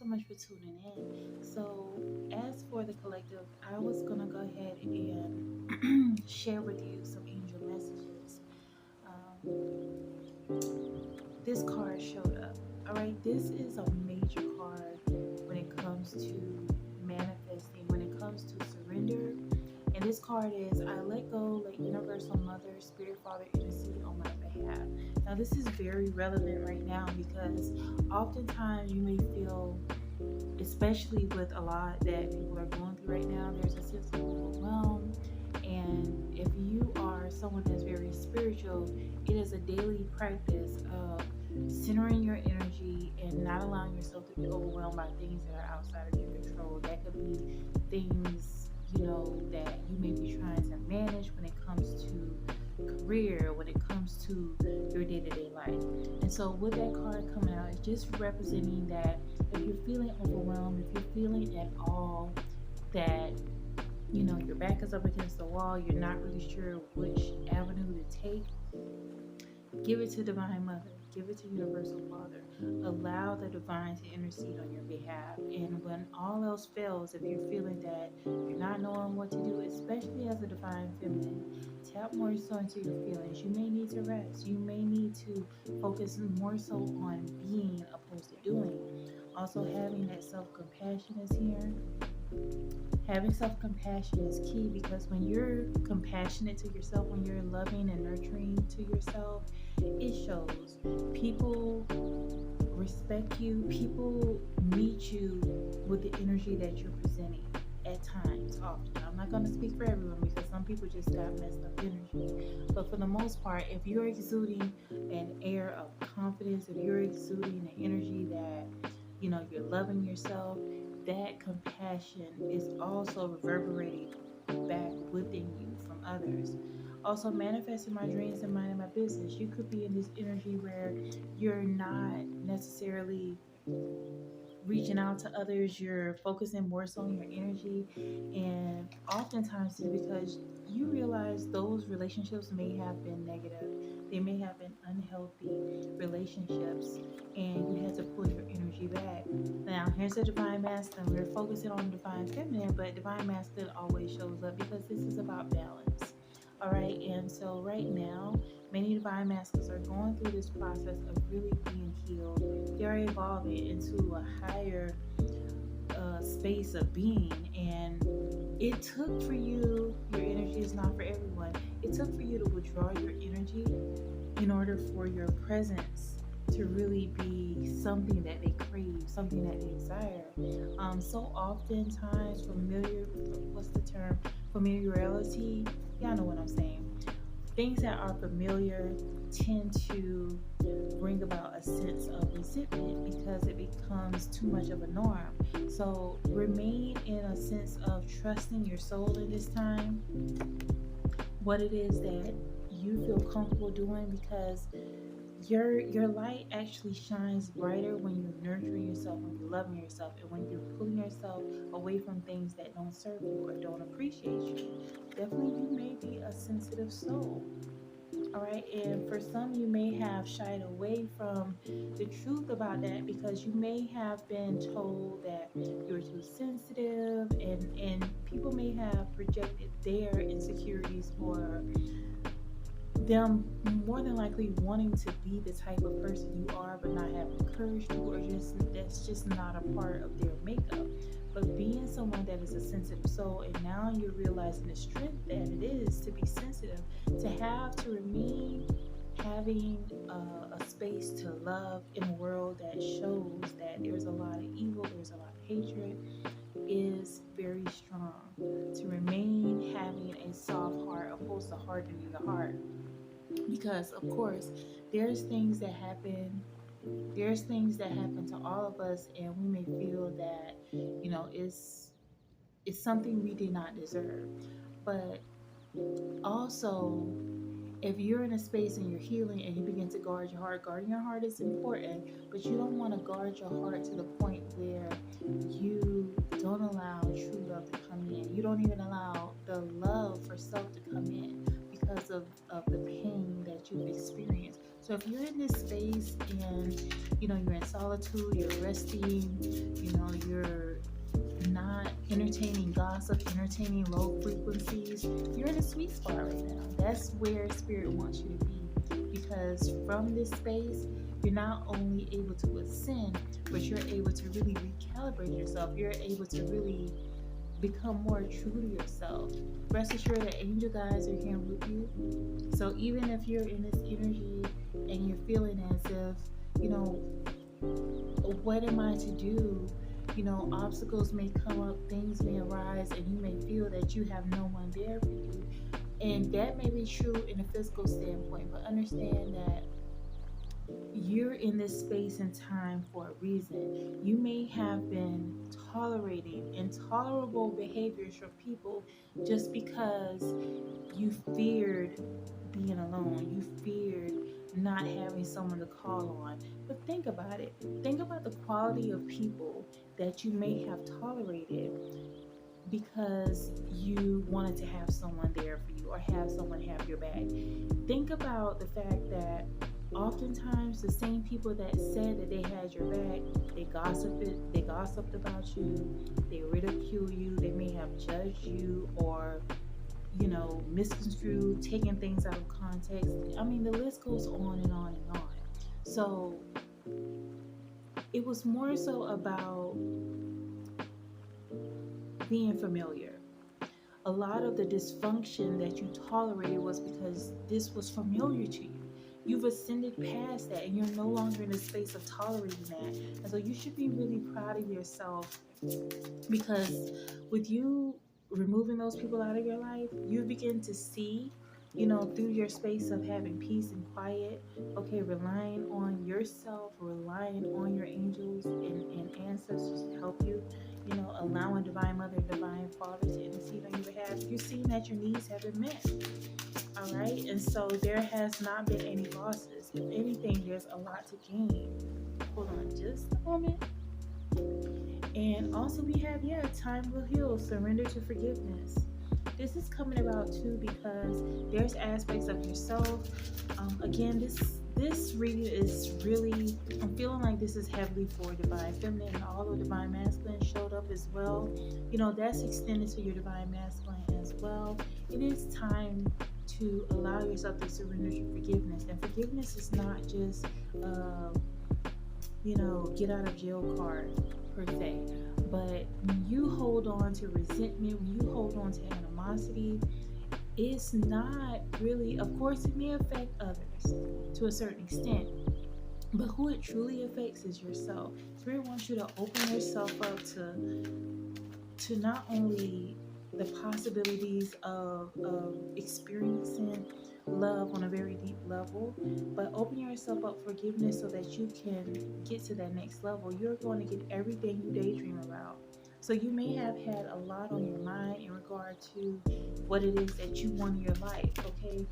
much for tuning in. So, as for the collective, I was going to go ahead and share with you some angel messages. This card showed up. All right, this is a major card when it comes to manifesting, when it comes to surrender. And this card is I let go, let Universal Mother, Spirit Father intercede on my behalf. Now, this is very relevant right now because oftentimes you may feel, especially with a lot that people are going through right now, there's a sense of overwhelm. And if you are someone that's very spiritual, it is a daily practice of centering your energy and not allowing yourself to be overwhelmed by things that are outside of your control. That could be things, that you may be trying to manage when it comes to career, when it comes to your day-to-day life. And so with that card coming out, it's just representing that if you're feeling overwhelmed, if you're feeling at all that your back is up against the wall, you're not really sure which avenue to take, give it to Divine Mother, give it to Universal Father. Allow the Divine to intercede on your behalf. And when all else fails, if you're feeling that you're not knowing what to do, especially as a Divine Feminine, tap more so into your feelings. You may need to rest. You may need to focus more so on being opposed to doing. Also, having that self-compassion is here. Having self-compassion is key because when you're compassionate to yourself, when you're loving and nurturing to yourself, it shows. People respect you. People meet you with the energy that you're presenting at times, often. I'm not going to speak for everyone because some people just got messed up energy. But for the most part, if you're exuding an air of confidence, if you're exuding an energy that, you're loving yourself, that compassion is also reverberating back within you from others. Also, manifesting my dreams and minding my business. You could be in this energy where you're not necessarily reaching out to others, you're focusing more so on your energy, and oftentimes it's because you realize those relationships may have been negative, they may have been unhealthy relationships, and you had to pull your energy back. Now, here's the Divine Masculine. We're focusing on Divine Feminine, but Divine Masculine always shows up because this is about balance. All right, and so right now, many Divine Masculines are going through this process of really being healed. They're evolving into a higher space of being, and it took for you, your energy is not for everyone, it took for you to withdraw your energy in order for your presence to really be something that they crave, something that they desire. So oftentimes, what's the term? Familiarity, y'all know what I'm saying. Things that are familiar tend to bring about a sense of resentment because it becomes too much of a norm. So remain in a sense of trusting your soul in this time, what it is that you feel comfortable doing, because your light actually shines brighter when you're nurturing yourself, when you're loving yourself, and when you're pulling yourself away from things that don't serve you or don't appreciate you. Definitely, you may be a sensitive soul. All right, and for some, you may have shied away from the truth about that because you may have been told that you're too sensitive, and people may have projected their insecurities or them more than likely wanting to be the type of person you are but not having the courage to, or just that's just not a part of their makeup. But being someone that is a sensitive soul, and now you're realizing the strength that it is to be sensitive, to have to remain having a space to love in a world that shows that there's a lot of evil, there's a lot of hatred, is very strong. To remain having a soft heart opposed to hardening the heart, because of course there's things that happen to all of us, and we may feel that it's something we did not deserve. But also, if you're in a space and you're healing and you begin to guard your heart, guarding your heart is important, but you don't want to guard your heart to the point where you don't allow true love to come in. You don't even allow the love for self to come in because of the pain that you've experienced. So if you're in this space and you're in solitude, you're resting, you're not entertaining gossip, entertaining low frequencies, you're in a sweet spot right now. That's where spirit wants you to be, because from this space you're not only able to ascend, but you're able to really recalibrate yourself. You're able to really become more true to yourself. Rest assured that angel guides are here with you. So even if you're in this energy and you're feeling as if, what am I to do? Obstacles may come up, things may arise, and you may feel that you have no one there for you. And that may be true in a physical standpoint, but understand that you're in this space and time for a reason. You may have been tolerating intolerable behaviors from people just because you feared being alone. You feared not having someone to call on. But think about it. Think about the quality of people that you may have tolerated because you wanted to have someone there for you or have someone have your back. Think about the fact that oftentimes the same people that said that they had your back, they gossiped about you, they ridicule you, they may have judged you or misconstrued, taking things out of context. I mean, the list goes on and on and on. So it was more so about being familiar. A lot of the dysfunction that you tolerated was because this was familiar to you. You've ascended past that and you're no longer in a space of tolerating that. And so you should be really proud of yourself, because with you removing those people out of your life, you begin to see, through your space of having peace and quiet, okay, relying on yourself, relying on your angels and ancestors to help you, allowing Divine Mother, Divine Father to intercede on your behalf. You're seeing that your needs have been met. All right, and so there has not been any losses. If anything, there's a lot to gain. Hold on just a moment. And also we have, time will heal, surrender to forgiveness. This is coming about too because there's aspects of yourself. Again, this reading is really, I'm feeling like this is heavily for Divine Feminine, and although Divine Masculine showed up as well, that's extended to your Divine Masculine as well. It is time to allow yourself to surrender to forgiveness. And forgiveness is not just, get out of jail card per se. But when you hold on to resentment, when you hold on to animosity, it's not really, of course, it may affect others to a certain extent, but who it truly affects is yourself. Spirit wants you to open yourself up to not only the possibilities of experiencing love on a very deep level, but open yourself up for forgiveness so that you can get to that next level. You're going to get everything you daydream about. So you may have had a lot on your mind in regard to what it is that you want in your life, okay?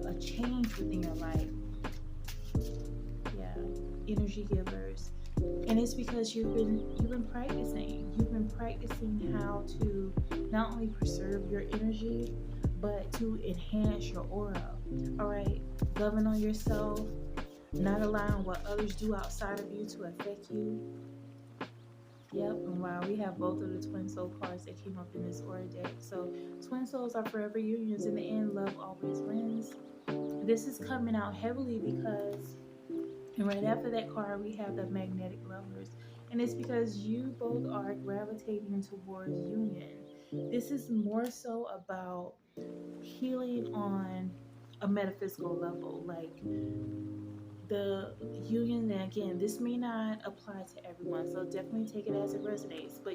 A change within your life. Yeah, energy givers. And it's because you've been practicing. You've been practicing how to not only preserve your energy, but to enhance your aura. All right, loving on yourself, not allowing what others do outside of you to affect you. Yep, and wow, we have both of the twin soul cards that came up in this aura deck. So twin souls are forever unions. In the end, love always wins. This is coming out heavily because, and right after that card, we have the magnetic lovers. And it's because you both are gravitating towards union. This is more so about healing on a metaphysical level. Like the union, and again, this may not apply to everyone, so definitely take it as it resonates. But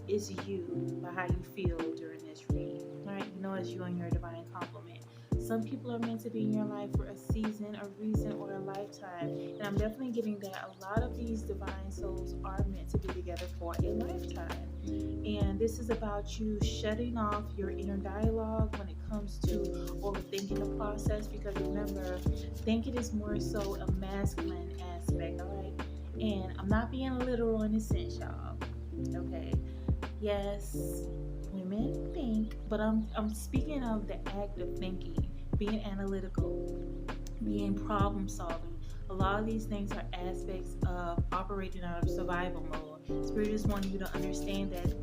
it's you by how you feel during this reading. Right? It's you and your divine complement. Some people are meant to be in your life for a season, a reason, or a lifetime. And I'm definitely getting that a lot of these divine souls are meant to be together for a lifetime. And this is about you shutting off your inner dialogue when it comes to overthinking the process. Because remember, thinking is more so a masculine aspect, all right? And I'm not being literal in a sense, y'all. Okay? Yes, women think, but I'm speaking of the act of thinking, being analytical. being problem solving. A lot of these things are aspects of operating out of survival mode. Spirit is wanting you to understand that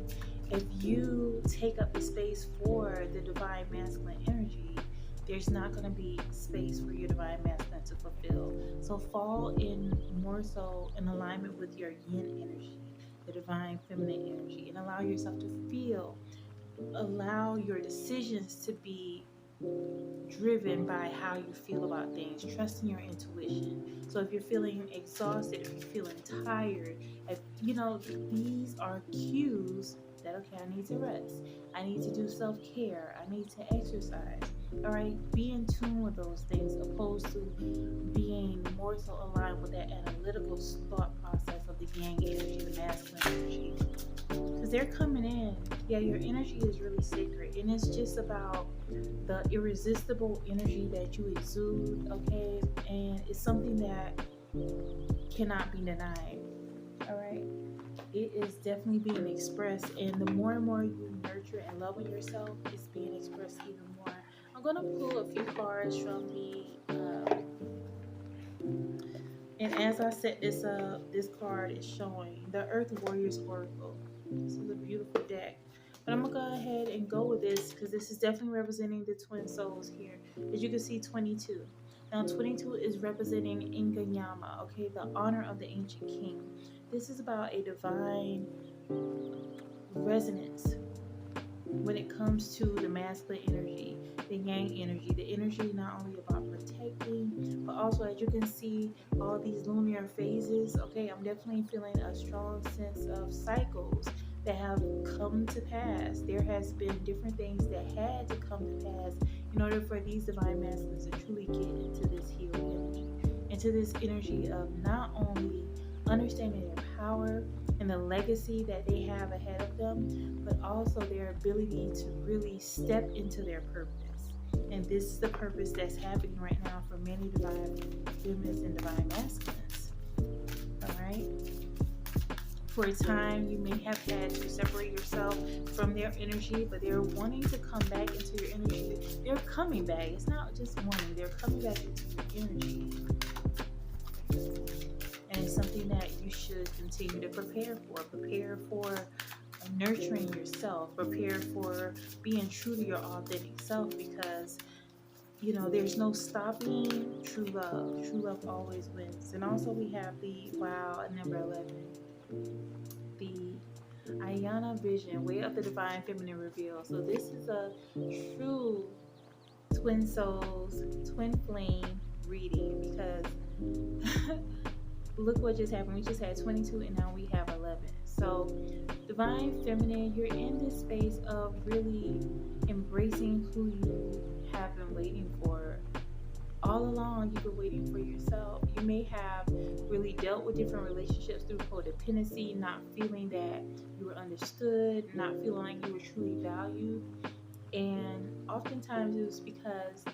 if you take up the space for the divine masculine energy, there's not going to be space for your divine masculine to fulfill. So fall in more so in alignment with your yin energy, the divine feminine energy, and allow yourself to feel. Allow your decisions to be driven by how you feel about things, trusting your intuition. So if you're feeling exhausted, if you're feeling tired, if you know these are cues that okay, I need to rest. I need to do self-care. I need to exercise. All right, be in tune with those things opposed to being more so aligned with that analytical thought process of the yang energy, the masculine energy. Because they're coming in. Yeah, your energy is really sacred, and it's just about the irresistible energy that you exude, okay? And it's something that cannot be denied, all right? It is definitely being expressed, and the more and more you nurture and love on yourself, it's being expressed even more. I'm going to pull a few cards from and as I set this up, this card is showing the Earth Warriors Oracle. This is a beautiful deck. But I'm going to go ahead and go with this because this is definitely representing the twin souls here. As you can see, 22. Now, 22 is representing Inganyama, okay, the honor of the ancient king. This is about a divine resonance when it comes to the masculine energy, the yang energy, the energy not only about protecting, but also as you can see all these lunar phases, okay, I'm definitely feeling a strong sense of cycles that have come to pass. There has been different things that had to come to pass in order for these divine masculines to truly get into this healed energy, into this energy of not only understanding their power and the legacy that they have ahead of them, but also their ability to really step into their purpose. And this is the purpose that's happening right now for many divine feminines and divine masculines. All right. For a time, you may have had to separate yourself from their energy, but they're wanting to come back into your energy. They're coming back. It's not just wanting, they're coming back into your energy. And it's something that you should continue to prepare for. Prepare for nurturing yourself. Prepare for being true to your authentic self because, you know, there's no stopping true love. True love always wins. And also we have the wow at number 11. The Ayana vision, way of the divine feminine reveal. So this is a true twin souls, twin flame reading because look what just happened. We just had 22 and now we have 11. So divine feminine, you're in this space of really embracing who you have been waiting for. All along, you've been waiting for yourself. You may have really dealt with different relationships through codependency, not feeling that you were understood, not feeling like you were truly valued. And oftentimes it was because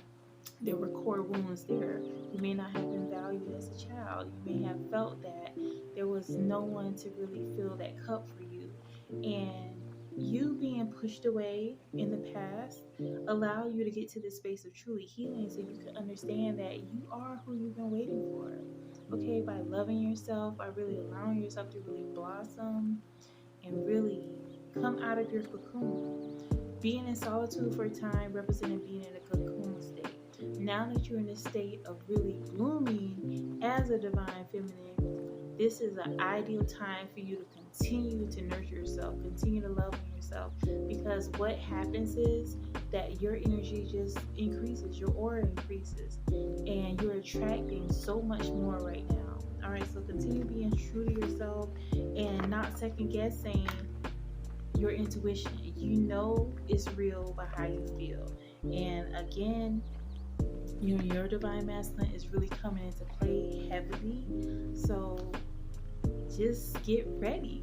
there were core wounds there. You may not have been valued as a child. You may have felt that there was no one to really fill that cup for you. And you being pushed away in the past allow you to get to this space of truly healing so you can understand that you are who you've been waiting for. Okay, by loving yourself, by really allowing yourself to really blossom and really come out of your cocoon. Being in solitude for a time represented being in a cocoon state. Now that you're in a state of really blooming as a divine feminine, this is an ideal time for you to continue to nurture yourself, continue to love yourself, because what happens is that your energy just increases, your aura increases, and you're attracting so much more right now. All right, so continue being true to yourself and not second guessing your intuition. You know it's real by how you feel. And again, you know, your divine masculine is really coming into play heavily. So just get ready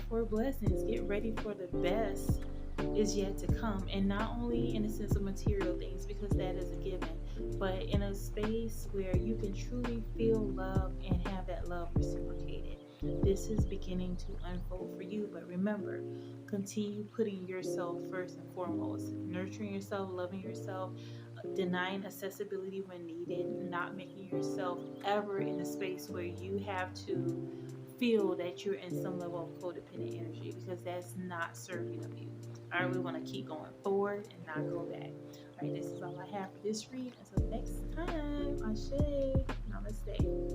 for blessings, get ready for the best is yet to come. And not only in a sense of material things, because that is a given, but in a space where you can truly feel love and have that love reciprocated. This is beginning to unfold for you. But remember, continue putting yourself first and foremost, nurturing yourself, loving yourself, denying accessibility when needed, not making yourself ever in a space where you have to feel that you're in some level of codependent energy, because that's not serving of you. All right, we want to keep going forward and not go back. All right, this is all I have for this read. Until next time, Ashe, namaste.